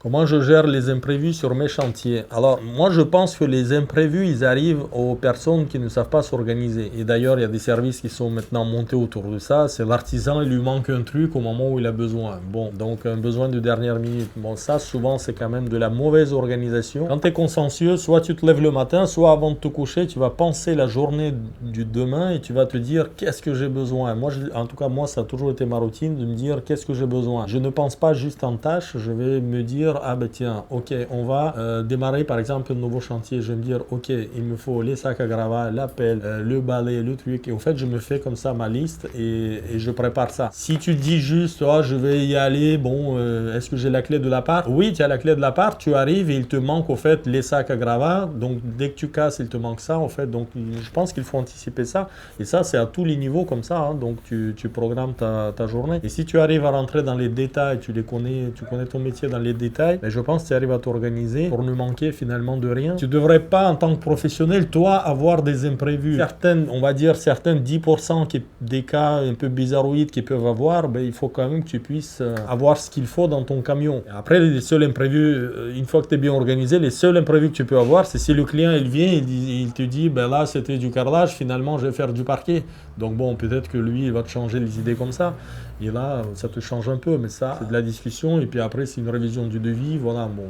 Comment je gère les imprévus sur mes chantiers? Alors, moi, je pense que les imprévus, ils arrivent aux personnes qui ne savent pas s'organiser. Et d'ailleurs, il y a des services qui sont maintenant montés autour de ça. C'est l'artisan, il lui manque un truc au moment où il a besoin. Bon, donc un besoin de dernière minute. Bon, ça, souvent, c'est quand même de la mauvaise organisation. Quand tu es consciencieux, soit tu te lèves le matin, soit avant de te coucher, tu vas penser la journée du demain et tu vas te dire qu'est-ce que j'ai besoin. Moi, en tout cas, moi, ça a toujours été ma routine de me dire qu'est-ce que j'ai besoin. Je ne pense pas juste en tâches, je vais me dire ah ben tiens, ok, on va démarrer par exemple un nouveau chantier. Je vais me dire ok, il me faut les sacs à gravats, la pelle, le balai, le truc. Et au fait, je me fais comme ça ma liste et je prépare ça. Si tu dis juste oh, je vais y aller, bon, est-ce que j'ai la clé de l'appart? Oui, tu as la clé de l'appart, tu arrives et il te manque au fait les sacs à gravats. Donc dès que tu casses, il te manque ça au fait. Donc je pense qu'il faut anticiper ça. Et ça, c'est à tous les niveaux comme ça. Hein. Donc tu programmes ta journée. Et si tu arrives à rentrer dans les détails, tu connais ton métier dans les détails, mais je pense que tu arrives à t'organiser pour ne manquer finalement de rien. Tu ne devrais pas, en tant que professionnel, toi, avoir des imprévus. Certaines, on va dire, certains 10% des cas un peu bizarroïdes qu'ils peuvent avoir, ben, il faut quand même que tu puisses avoir ce qu'il faut dans ton camion. Et après, les seuls imprévus, une fois que tu es bien organisé, les seuls imprévus que tu peux avoir, c'est si le client il vient, il te dit, ben là, c'était du carrelage, finalement, je vais faire du parquet. Donc bon, peut-être que lui, il va te changer les idées comme ça. Et là, ça te change un peu, mais ça, c'est de la discussion. Et puis après, c'est une révision du devis. Voilà, bon.